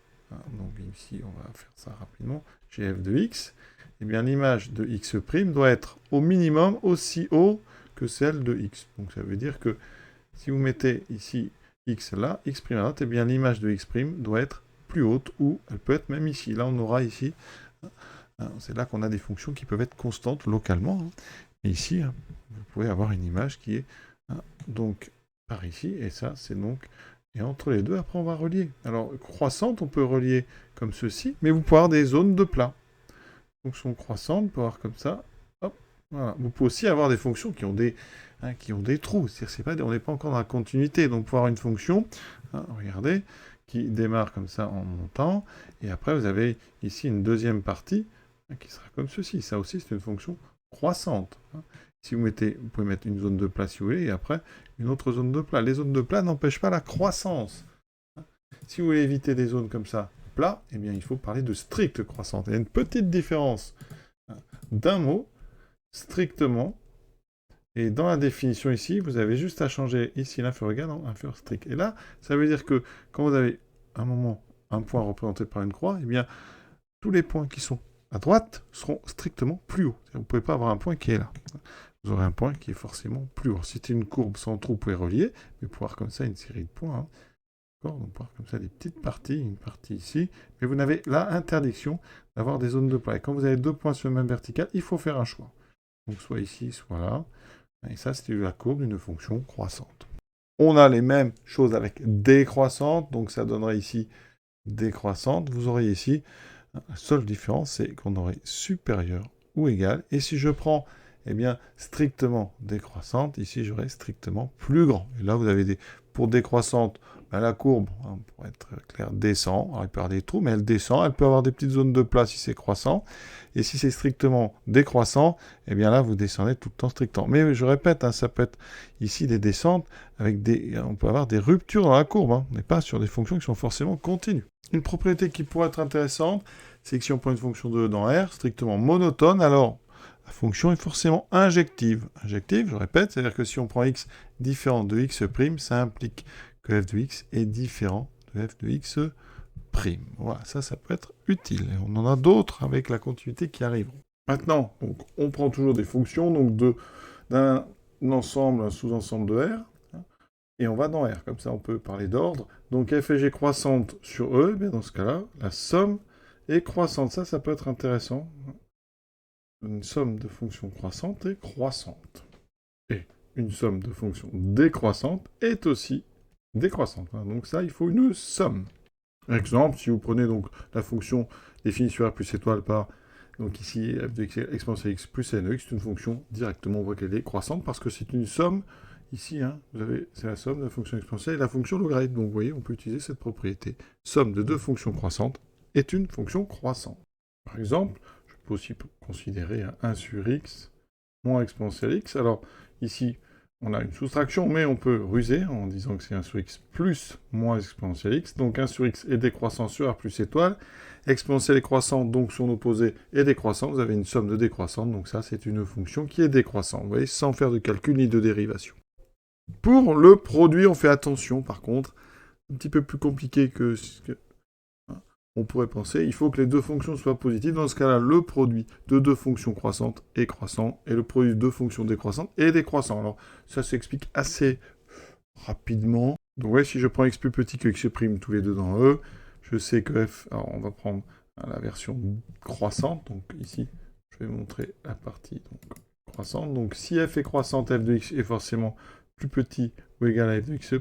Donc ici, on va faire ça rapidement. J'ai f de x, eh bien l'image de x' doit être au minimum aussi haut que celle de x. Donc ça veut dire que si vous mettez ici x là, x' là, eh bien l'image de x' doit être plus haute, ou elle peut être même ici. Là, on aura ici, c'est là qu'on a des fonctions qui peuvent être constantes localement. Et ici, vous pouvez avoir une image qui est donc par ici, et ça, c'est donc... Et entre les deux, après, on va relier. Alors, croissante, on peut relier comme ceci, mais vous pouvez avoir des zones de plat. Fonction croissante, on peut avoir comme ça. Hop, voilà. Vous pouvez aussi avoir des fonctions qui ont des trous. C'est-à-dire, on n'est pas encore dans la continuité. Donc, pour avoir une fonction, regardez, qui démarre comme ça en montant. Et après, vous avez ici une deuxième partie qui sera comme ceci. Ça aussi, c'est une fonction croissante. Si vous pouvez mettre une zone de plat si vous voulez, et après, une autre zone de plat. Les zones de plat n'empêchent pas la croissance. Si vous voulez éviter des zones comme ça, plat, eh bien, il faut parler de stricte croissante. Il y a une petite différence d'un mot, strictement, et dans la définition ici, vous avez juste à changer ici l'inférieur égal en inférieur strict. Et là, ça veut dire que quand vous avez un moment, un point représenté par une croix, eh bien, tous les points qui sont à droite seront strictement plus hauts. Vous ne pouvez pas avoir un point qui est là. Vous aurez un point qui est forcément plus haut. Si c'était une courbe sans trou, vous pouvez relier, mais pour avoir comme ça une série de points. D'accord ? Donc, pour avoir comme ça des petites parties, une partie ici. Mais vous n'avez là interdiction d'avoir des zones de plat. Et quand vous avez deux points sur le même vertical, il faut faire un choix. Donc, soit ici, soit là. Et ça, c'était la courbe d'une fonction croissante. On a les mêmes choses avec décroissante. Donc, ça donnerait ici décroissante. Vous aurez ici, la seule différence, c'est qu'on aurait supérieur ou égal. Et si je prends eh bien, strictement décroissante, ici j'aurai strictement plus grand. Et là, vous avez pour décroissante, la courbe, pour être clair, descend. Alors, il peut y avoir des trous, mais elle descend. Elle peut avoir des petites zones de plat si c'est croissant. Et si c'est strictement décroissant, eh bien là, vous descendez tout le temps strictement. Mais je répète, ça peut être ici des descentes, avec on peut avoir des ruptures dans la courbe. On n'est pas sur des fonctions qui sont forcément continues. Une propriété qui pourrait être intéressante, c'est que si on prend une fonction de E dans R, strictement monotone, alors la fonction est forcément injective. Injective, je répète, c'est-à-dire que si on prend x différent de x', ça implique que f de x est différent de f de x'. Voilà, ça peut être utile. Et on en a d'autres avec la continuité qui arriveront. Maintenant, donc, on prend toujours des fonctions donc d'un ensemble, un sous-ensemble de R, hein, et on va dans R. Comme ça, on peut parler d'ordre. Donc f et g croissante sur E, bien dans ce cas-là, la somme est croissante. Ça peut être intéressant. Une somme de fonctions croissantes est croissante. Et une somme de fonctions décroissantes est aussi décroissante. Hein. Donc ça, il faut une somme. Exemple, si vous prenez donc la fonction définie sur R plus étoile par, donc ici, f de x exponentielle x plus n de x, c'est une fonction directement, on voit qu'elle est croissante parce que c'est une somme, ici, hein, c'est la somme de la fonction exponentielle et la fonction logarithme. Donc vous voyez, on peut utiliser cette propriété. Somme de deux fonctions croissantes est une fonction croissante. Par exemple, je peux aussi considérer 1 sur x moins exponentielle x. Alors ici, on a une soustraction, mais on peut ruser en disant que c'est 1 sur x plus moins exponentielle x. Donc 1 sur x est décroissant sur R plus étoile. Exponentielle est croissante, donc son opposé est décroissant. Vous avez une somme de décroissante, donc ça c'est une fonction qui est décroissante. Vous voyez, sans faire de calcul ni de dérivation. Pour le produit, on fait attention par contre. Un petit peu plus compliqué que on pourrait penser, il faut que les deux fonctions soient positives. Dans ce cas-là, le produit de deux fonctions croissantes est croissant, et le produit de deux fonctions décroissantes est décroissant. Alors, ça s'explique assez rapidement. Donc, ouais, si je prends x plus petit que x' tous les deux dans E, je sais que f, alors on va prendre la version croissante. Donc ici, je vais montrer la partie croissante. Donc, si f est croissante, f de x est forcément plus petit ou égal à f de x',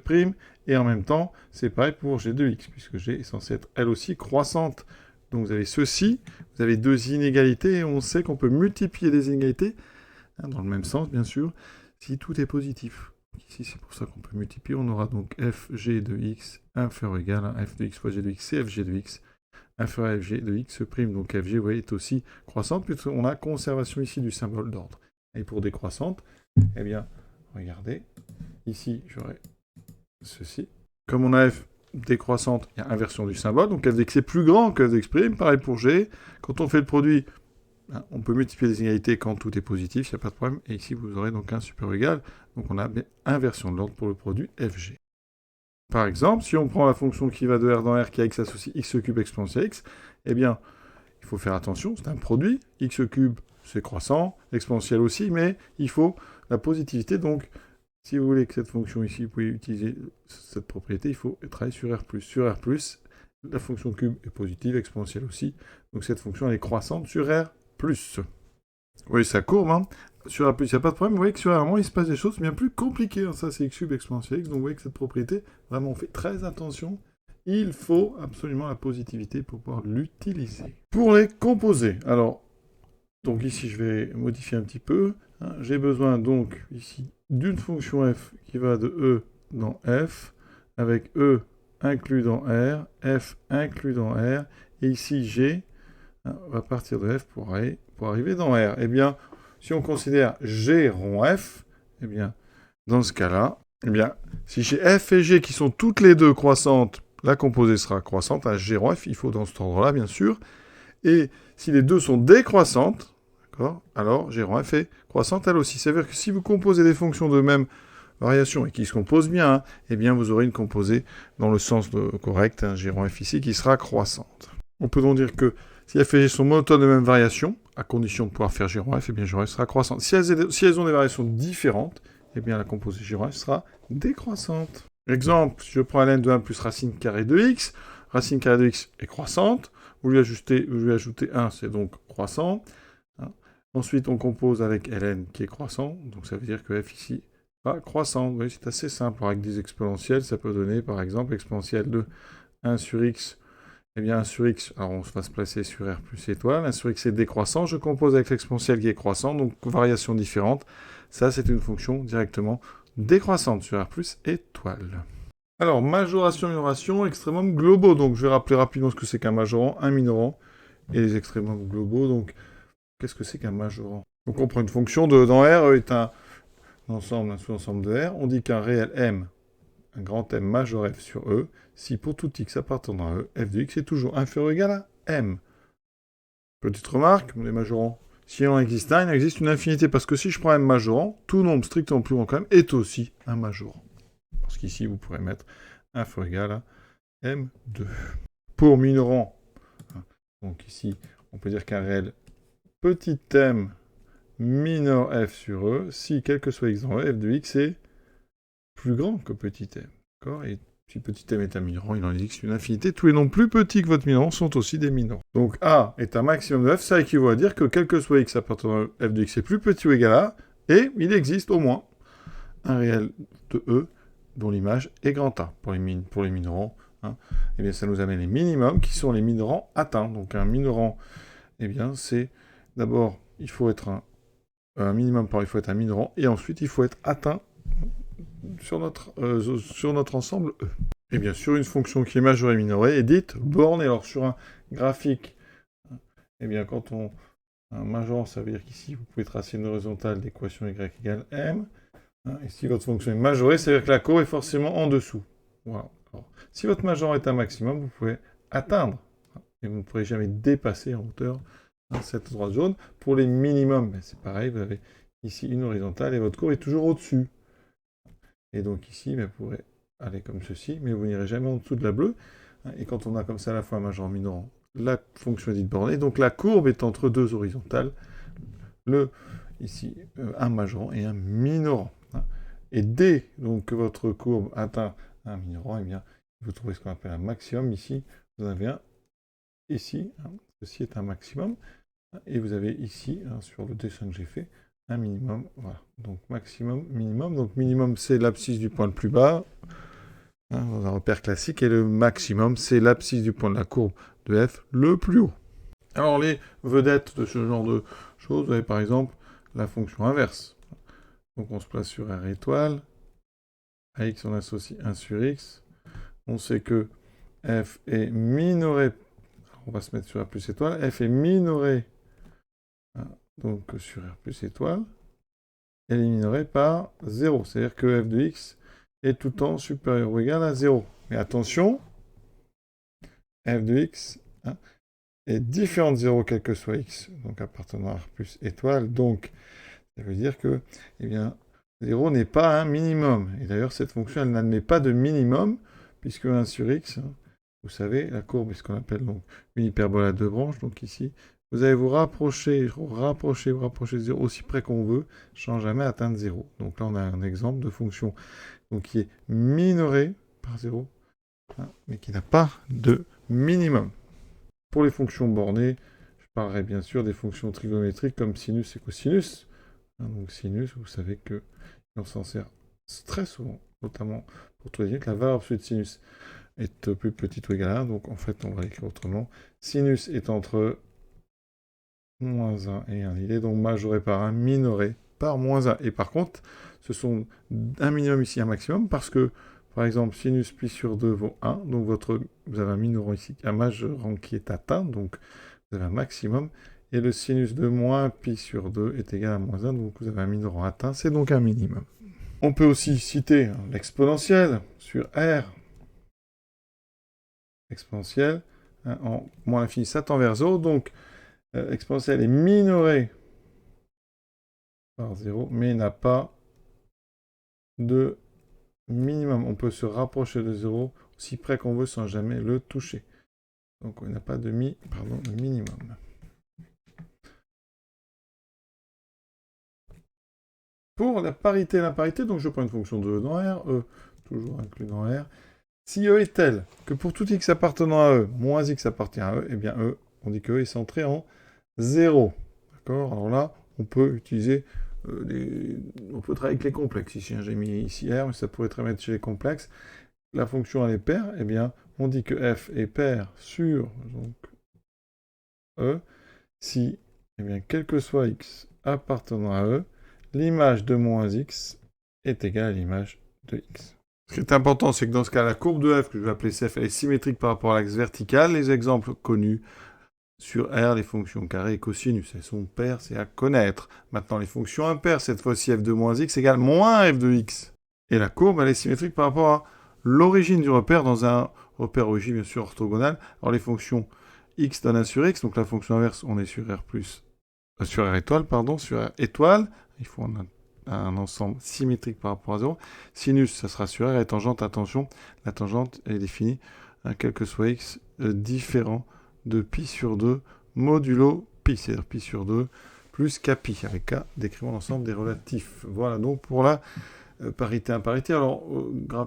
et en même temps, c'est pareil pour g de x, puisque g est censée être elle aussi croissante. Donc vous avez ceci, vous avez deux inégalités, et on sait qu'on peut multiplier des inégalités, hein, dans le même sens bien sûr, si tout est positif. Ici c'est pour ça qu'on peut multiplier, on aura donc fg de x inférieur ou égal à f de x fois g de x, c'est fg de x inférieur à fg de x', donc fg vous voyez, est aussi croissante, puisqu'on a conservation ici du symbole d'ordre. Et pour décroissante, eh bien, regardez, ici j'aurai ceci. Comme on a f décroissante, il y a inversion du symbole, donc f de x est plus grand que f de x', pareil pour g. Quand on fait le produit, on peut multiplier les inégalités quand tout est positif, il n'y a pas de problème, et ici vous aurez donc 1 supérieur ou égal, donc on a bien inversion de l'ordre pour le produit fg. Par exemple, si on prend la fonction qui va de R dans R qui a x associé x cube exponentielle x, eh bien, il faut faire attention, c'est un produit, x cube c'est croissant, exponentielle aussi, mais il faut la positivité, donc si vous voulez que cette fonction ici, vous pouvez utiliser cette propriété, il faut travailler sur R+. Sur R+, la fonction cube est positive, exponentielle aussi, donc cette fonction elle est croissante sur R+. Oui, ça courbe, hein. Sur R+, il n'y a pas de problème, vous voyez que sur R-, il se passe des choses bien plus compliquées, hein. Ça c'est x cube exponentielle x, donc vous voyez que cette propriété, vraiment on fait très attention, il faut absolument la positivité pour pouvoir l'utiliser. Pour les composer, alors, donc ici je vais modifier un petit peu, hein. J'ai besoin donc ici d'une fonction f qui va de E dans F, avec E inclus dans R, F inclus dans R, et ici G, hein, va partir de F pour arriver dans R. Eh bien, si on considère G rond F, eh bien, dans ce cas-là, eh bien, si j'ai F et G qui sont toutes les deux croissantes, la composée sera croissante à G rond F, il faut dans cet ordre-là, bien sûr, et si les deux sont décroissantes, alors G rond F est croissante elle aussi. C'est-à-dire que si vous composez des fonctions de même variation et qui se composent bien, hein, eh bien vous aurez une composée dans le sens correct, hein, G rond F ici, qui sera croissante. On peut donc dire que si f et g sont monotones de même variation, à condition de pouvoir faire G rond F, eh bien G rond F sera croissante. Si elles ont des variations différentes, eh bien la composée G rond F sera décroissante. Exemple, si je prends ln de 1 plus racine carrée de x, racine carrée de x est croissante, vous lui ajoutez 1, c'est donc croissant. Ensuite, on compose avec ln qui est croissant, donc ça veut dire que f ici va croissant. Vous voyez, c'est assez simple. Avec des exponentielles, ça peut donner, par exemple, exponentielle de 1 sur x. Eh bien, 1 sur x, alors on va se placer sur R plus étoile. 1 sur x est décroissant. Je compose avec l'exponentielle qui est croissant, donc variation différente. Ça, c'est une fonction directement décroissante sur R plus étoile. Alors, majoration, minoration, extrémum globaux. Donc, je vais rappeler rapidement ce que c'est qu'un majorant, un minorant, et les extrémums globaux. Donc, qu'est-ce que c'est qu'un majorant? Donc on prend une fonction dans R est un ensemble, un sous-ensemble de R. On dit qu'un réel M un grand M majeur f sur E, si pour tout x appartenant à E, f de x est toujours inférieur ou égal à m. Petite remarque, les majorants. Si il en existe un, il existe une infinité, parce que si je prends m majorant, tout nombre strictement plus grand que m est aussi un majorant. Parce qu'ici, vous pourrez mettre inférieur ou égal à m2. Pour minorant, donc ici, on peut dire qu'un réel petit m minore f sur E, si quel que soit x dans E, f de x est plus grand que petit m. D'accord ? Et si petit m est un minorant, il en existe une infinité. Tous les nombres plus petits que votre minorant sont aussi des minorants. Donc A est un maximum de f, ça équivaut à dire que quel que soit x appartenant à f de x est plus petit ou égal à A, et il existe au moins un réel de E dont l'image est grand A. Pour les minorants, eh bien ça nous amène les minimums qui sont les minorants atteints. Donc un minorant, eh bien c'est d'abord, il faut être un minimum il faut être un minorant, et ensuite il faut être atteint sur notre ensemble E. Et bien sûr, une fonction qui est majorée et minorée est dite bornée. Alors sur un graphique, eh bien quand un majorant, ça veut dire qu'ici vous pouvez tracer une horizontale d'équation y égale m. Et si votre fonction est majorée, ça veut dire que la courbe est forcément en dessous. Voilà. Alors, si votre majorant est un maximum, vous pouvez atteindre, et vous ne pourrez jamais dépasser en hauteur cette droite jaune. Pour les minimums, c'est pareil, vous avez ici une horizontale et votre courbe est toujours au-dessus. Et donc ici, vous pourrez aller comme ceci, mais vous n'irez jamais en dessous de la bleue. Et quand on a comme ça à la fois un majorant et un minorant, la fonction est dite bornée. Donc la courbe est entre deux horizontales. Ici, un majorant et un minorant. Et dès donc, que votre courbe atteint un minorant, eh bien, vous trouvez ce qu'on appelle un maximum. Ici, vous en avez un ici. Ceci est un maximum. Et vous avez ici, sur le dessin que j'ai fait, un minimum. Voilà. Donc maximum, minimum. Donc minimum, c'est l'abscisse du point le plus bas, dans un repère classique. Et le maximum, c'est l'abscisse du point de la courbe de f le plus haut. Alors les vedettes de ce genre de choses, vous avez par exemple la fonction inverse. Donc on se place sur R étoile. À x, on associe 1 sur x. On sait que f est minoré. On va se mettre sur R plus étoile. F est minoré donc sur R plus étoile. Elle est minorée par 0. C'est-à-dire que f de x est tout le temps supérieur ou égal à 0. Mais attention, f de x est différent de 0 quel que soit x, donc appartenant à R plus étoile. Donc, ça veut dire que, eh bien, 0 n'est pas un minimum. Et d'ailleurs, cette fonction, elle n'admet pas de minimum, puisque 1 sur x, vous savez, la courbe est ce qu'on appelle donc une hyperbole à deux branches. Donc ici, vous allez vous rapprocher de 0 aussi près qu'on veut, sans jamais atteindre 0. Donc là, on a un exemple de fonction donc, qui est minorée par 0, mais qui n'a pas de minimum. Pour les fonctions bornées, je parlerai bien sûr des fonctions trigonométriques comme sinus et cosinus. Donc sinus, vous savez qu'on s'en sert très souvent, notamment pour trouver que la valeur absolue de sinus est plus petite ou égale à 1. Donc en fait, on va l'écrire autrement. Sinus est entre moins 1 et 1. Il est donc majoré par 1, minoré par moins 1. Et par contre, ce sont un minimum ici, un maximum, parce que, par exemple, sinus pi sur 2 vaut 1. Donc vous avez un minorant ici, un majorant qui est atteint. Donc vous avez un maximum. Et le sinus de moins pi sur 2 est égal à moins 1. Donc vous avez un minorant atteint. C'est donc un minimum. On peut aussi citer l'exponentielle sur R. Exponentielle en moins l'infini, ça tend vers 0. Donc exponentielle est minorée par 0, mais n'a pas de minimum. On peut se rapprocher de 0 aussi près qu'on veut sans jamais le toucher. Donc on n'a pas de minimum. Pour la parité et l'imparité, donc je prends une fonction de E dans R, E toujours inclus dans R. Si E est tel que pour tout x appartenant à E, moins x appartient à E, eh bien E, on dit que E est centré en 0. D'accord ? Alors là, on peut utiliser on peut travailler avec les complexes. Ici, j'ai mis ici R, mais ça pourrait très bien être chez les complexes. La fonction, elle est paire, eh bien, on dit que f est paire sur donc, E si, eh bien, quel que soit x appartenant à E, l'image de moins x est égale à l'image de x. Ce qui est important, c'est que dans ce cas, la courbe de f, que je vais appeler CF, elle est symétrique par rapport à l'axe vertical. Les exemples connus sur R, les fonctions carrées et cosinus, elles sont paires, c'est à connaître. Maintenant, les fonctions impaires, cette fois-ci f de moins x égale moins f de x. Et la courbe, elle est symétrique par rapport l'origine du repère dans un repère origine, bien sûr, orthogonal. Alors, les fonctions x donne 1 sur x, donc la fonction inverse, on est sur R plus, sur R étoile, pardon, sur R étoile. Il faut un ensemble symétrique par rapport à 0. Sinus, ça sera sur R, et tangente, attention, la tangente est définie, quel que soit x, différent de pi sur 2 modulo pi, c'est-à-dire pi sur 2 plus kpi, avec k décrivant l'ensemble des relatifs. Voilà donc pour la parité imparité. Alors,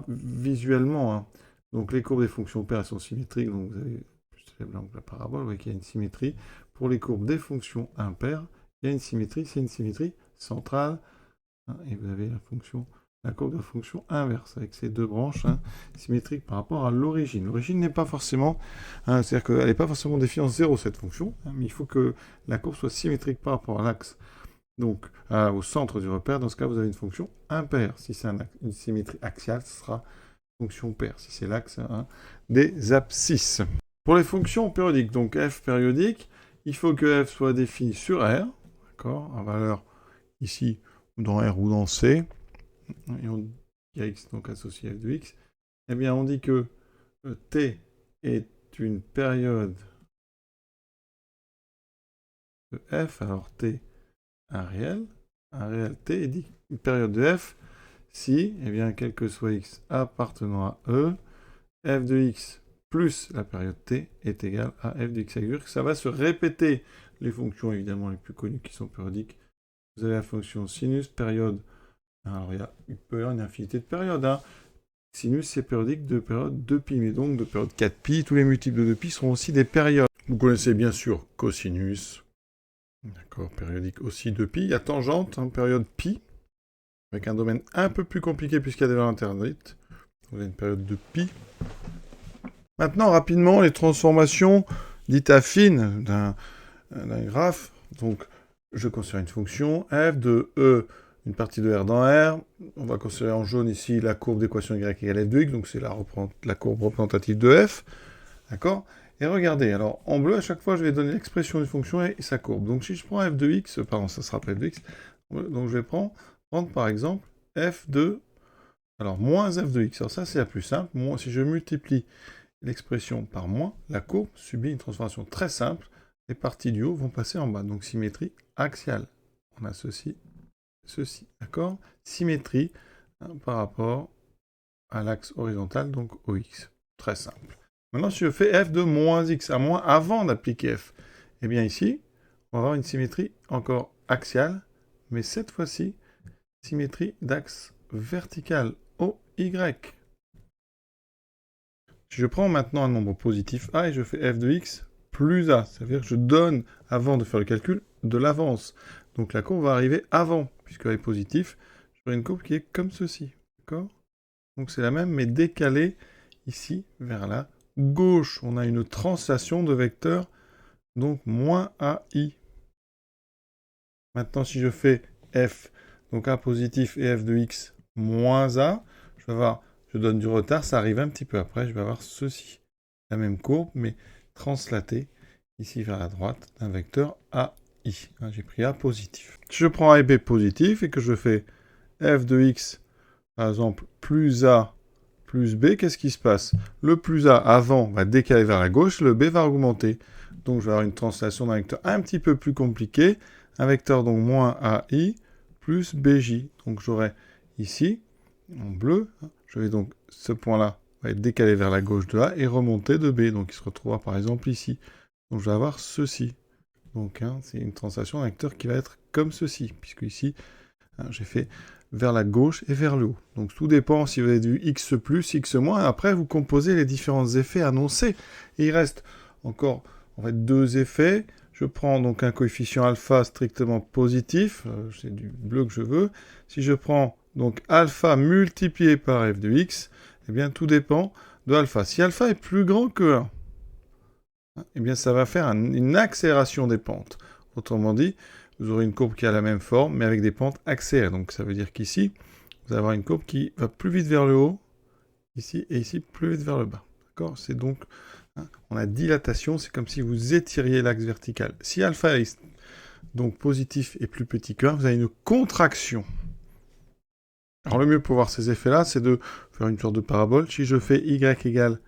visuellement, hein, donc les courbes des fonctions paires sont symétriques, donc vous avez la parabole, vous voyez qu'il y a une symétrie. Pour les courbes des fonctions impaires, il y a une symétrie, c'est une symétrie centrale, hein, et vous avez la courbe de la fonction inverse, avec ces deux branches, hein, symétriques par rapport à l'origine. L'origine n'est pas forcément, hein, c'est-à-dire qu'elle n'est pas forcément définie en 0, cette fonction, hein, mais il faut que la courbe soit symétrique par rapport à l'axe, donc au centre du repère. Dans ce cas, vous avez une fonction impaire. Si c'est une symétrie axiale, ce sera fonction paire, si c'est l'axe, hein, des abscisses. Pour les fonctions périodiques, donc f périodique, il faut que f soit défini sur R, d'accord, en valeur ici, dans R ou dans C, et il y a x donc associé à f de x, eh bien on dit que t est une période de f, alors t, un réel t, et dit une période de f si, eh bien, quel que soit x appartenant à E, f de x plus la période t est égale à f de x. Ça va se répéter. Les fonctions, évidemment, les plus connues qui sont périodiques. Vous avez la fonction sinus, période. Alors, il peut y avoir une infinité de périodes. Hein. Sinus, c'est périodique de période 2π, mais donc de période 4π. Tous les multiples de 2π seront aussi des périodes. Vous connaissez bien sûr cosinus. D'accord, périodique aussi 2π. Il y a tangente, hein, période π, avec un domaine un peu plus compliqué puisqu'il y a des valeurs interdites. Vous avez une période de π. Maintenant, rapidement, les transformations dites affines d'un graphe. Donc, je considère une fonction f de E, une partie de R dans R. On va considérer en jaune ici la courbe d'équation y égale f de x, donc c'est la courbe représentative de f. D'accord? Et regardez, alors en bleu, à chaque fois, je vais donner l'expression d'une fonction et sa courbe. Donc, si je prends f de x, pardon, ça sera f de x, donc je vais prendre par exemple f de, alors moins f de x. Alors ça, c'est la plus simple. Si je multiplie l'expression par moins, la courbe subit une transformation très simple. Les parties du haut vont passer en bas. Donc symétrie axiale. On a ceci, d'accord? Symétrie, hein, par rapport à l'axe horizontal, donc OX. Très simple. Maintenant, si je fais f de moins x à moins avant d'appliquer f, eh bien ici, on va avoir une symétrie encore axiale, mais cette fois-ci, symétrie d'axe vertical, OY. Si je prends maintenant un nombre positif a et je fais f de x plus a, ça veut dire que je donne, avant de faire le calcul, de l'avance. Donc la courbe va arriver avant, puisqu'elle est positive. J'aurai une courbe qui est comme ceci, d'accord? Donc c'est la même, mais décalée ici vers la gauche. On a une translation de vecteur, donc moins ai. Maintenant, si je fais f, donc a positif et f de x moins a, je vais avoir, je donne du retard, ça arrive un petit peu après, je vais avoir ceci. La même courbe, mais translatée ici vers la droite d'un vecteur ai. Hein, j'ai pris a positif. Si je prends a et b positif et que je fais f de x, par exemple, plus a plus b, qu'est-ce qui se passe? Le plus a avant va décaler vers la gauche, le b va augmenter. Donc je vais avoir une translation d'un vecteur un petit peu plus compliqué, un vecteur donc moins ai plus bj. Donc j'aurai ici, en bleu, je vais donc, ce point-là va être décalé vers la gauche de a et remonter de b. Donc il se retrouvera par exemple ici. Donc je vais avoir ceci. Donc hein, c'est une translation d'un vecteur qui va être comme ceci, puisque ici, hein, j'ai fait vers la gauche et vers le haut. Donc tout dépend si vous avez du x plus, x moins. Après, vous composez les différents effets annoncés. Et il reste encore en fait deux effets. Je prends donc un coefficient alpha strictement positif. C'est du bleu que je veux. Si je prends donc alpha multiplié par f de x, eh bien tout dépend de alpha. Si alpha est plus grand que 1, eh bien ça va faire une accélération des pentes. Autrement dit, vous aurez une courbe qui a la même forme, mais avec des pentes accélérées. Donc ça veut dire qu'ici, vous allez avoir une courbe qui va plus vite vers le haut, ici, et ici, plus vite vers le bas. D'accord? C'est donc, hein, on a dilatation, c'est comme si vous étiriez l'axe vertical. Si alpha est donc positif et plus petit que 1, vous avez une contraction. Alors le mieux pour voir ces effets-là, c'est de faire une sorte de parabole. Si je fais y égale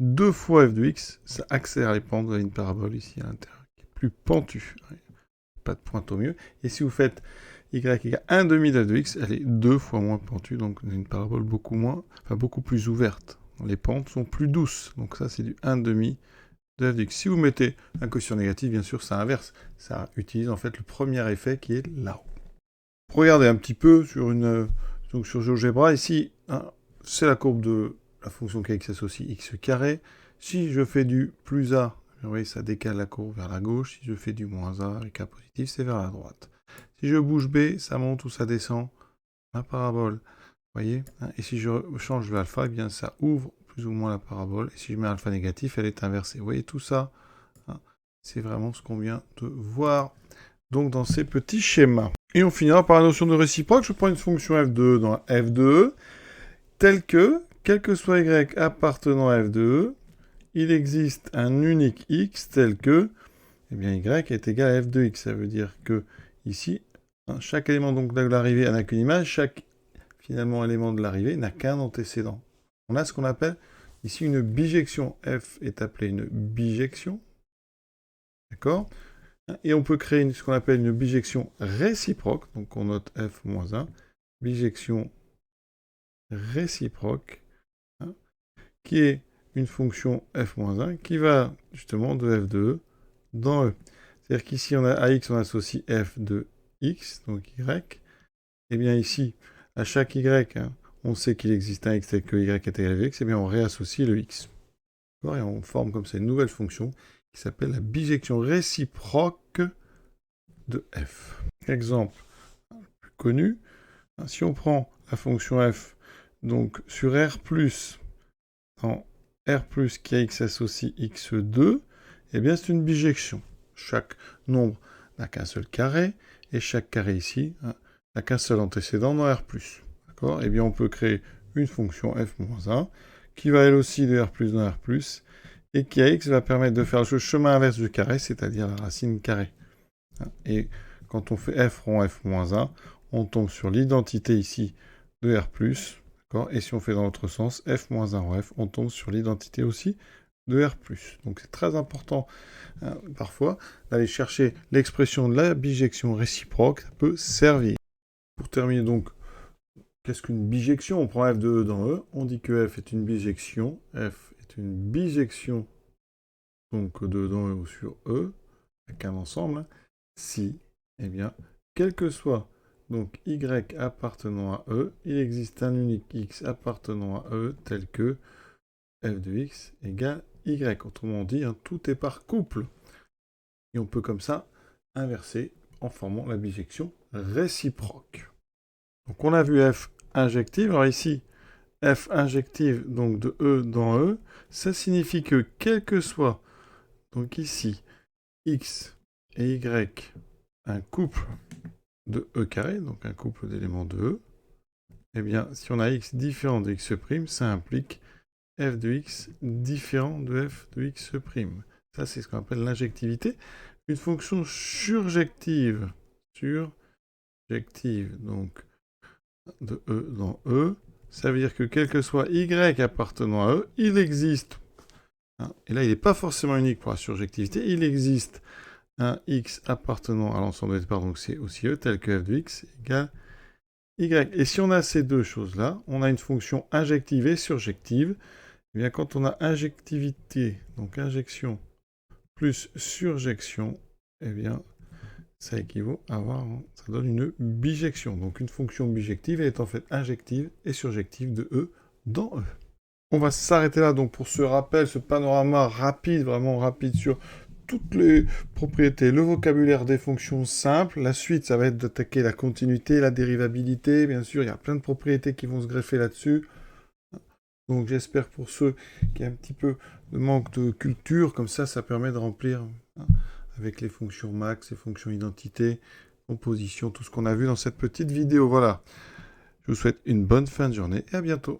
2 fois f de x, ça accélère les pentes. Vous avez une parabole ici à l'intérieur, qui est plus pentue. Pas de pointe au mieux. Et si vous faites y égale 1 demi de f de x, elle est 2 fois moins pentue, donc une parabole beaucoup plus ouverte. Les pentes sont plus douces, donc ça c'est du 1 demi de f de x. Si vous mettez un quotient négatif, bien sûr, ça inverse. Ça utilise en fait le premier effet qui est là-haut. Pour regarder un petit peu donc sur GeoGebra, ici, hein, c'est la courbe de la fonction kx associe x carré. Si je fais du plus a, vous voyez, ça décale la courbe vers la gauche. Si je fais du moins a avec a positif, c'est vers la droite. Si je bouge b, ça monte ou ça descend. La parabole, vous voyez, hein, et si je change l'alpha, eh bien ça ouvre plus ou moins la parabole. Et si je mets alpha négatif, elle est inversée. Vous voyez tout ça, hein, c'est vraiment ce qu'on vient de voir donc dans ces petits schémas. Et on finira par la notion de réciproque. Je prends une fonction f de e dans f de e, telle que, quel que soit y appartenant à f de e, il existe un unique x tel que, eh bien, y est égal à f de x. Ça veut dire que, ici, hein, chaque élément donc, de l'arrivée n'a qu'une image, chaque, finalement, élément de l'arrivée n'a qu'un antécédent. On a ce qu'on appelle, ici, une bijection. F est appelée une bijection. D'accord ? Et on peut créer ce qu'on appelle une bijection réciproque. Donc on note f-1, bijection réciproque, hein, qui est une fonction f-1 qui va justement de f de e dans e. C'est-à-dire qu'ici à x on associe f de x, donc y. Et bien ici, à chaque y, hein, on sait qu'il existe un x tel que y est égal à x, et bien on réassocie le x. Et on forme comme ça une nouvelle fonction qui s'appelle la bijection réciproque de f. Exemple plus connu, si on prend la fonction f donc sur R+, dans R+, qui a x associe x2, eh bien c'est une bijection. Chaque nombre n'a qu'un seul carré, et chaque carré ici n'a qu'un seul antécédent dans R+. D'accord ? Eh bien on peut créer une fonction f-1 qui va elle aussi de R+, dans R+, et qui à x va permettre de faire le chemin inverse du carré, c'est-à-dire la racine carrée. Et quand on fait f rond f-1, on tombe sur l'identité ici de R+, et si on fait dans l'autre sens, f-1 rond f, on tombe sur l'identité aussi de R+. Donc c'est très important, hein, parfois, d'aller chercher l'expression de la bijection réciproque, ça peut servir. Pour terminer donc, qu'est-ce qu'une bijection ? On prend f de e dans e, on dit que f est une bijection, donc de e dans e ou sur e, avec un ensemble, si, eh bien, quel que soit donc y appartenant à e, il existe un unique x appartenant à e tel que f de x égale y. Autrement dit, hein, tout est par couple. Et on peut comme ça inverser en formant la bijection réciproque. Donc on a vu f injective. Alors ici, f injective donc de e dans e, ça signifie que quel que soit, donc ici, x et y, un couple de e carré, donc un couple d'éléments de e, eh bien, si on a x différent de x', ça implique f de x différent de f de x'. Ça, c'est ce qu'on appelle l'injectivité. Une fonction surjective, donc de e dans e, ça veut dire que quel que soit y appartenant à e, il existe, hein, et là, il n'est pas forcément unique pour la surjectivité, il existe un x appartenant à l'ensemble des parts, donc c'est aussi e, tel que f de x égale y. Et si on a ces deux choses-là, on a une fonction injective et surjective. Et bien quand on a injectivité, donc injection plus surjection, eh bien ça équivaut à avoir, ça donne une bijection. Donc une fonction bijective, elle est en fait injective et surjective de e dans e. On va s'arrêter là donc pour ce rappel, ce panorama rapide, vraiment rapide sur toutes les propriétés, le vocabulaire des fonctions simples. La suite, ça va être d'attaquer la continuité, la dérivabilité. Bien sûr, il y a plein de propriétés qui vont se greffer là-dessus. Donc j'espère pour ceux qui ont un petit peu de manque de culture, comme ça permet de remplir, hein, avec les fonctions max, les fonctions identité, composition, tout ce qu'on a vu dans cette petite vidéo. Voilà. Je vous souhaite une bonne fin de journée et à bientôt.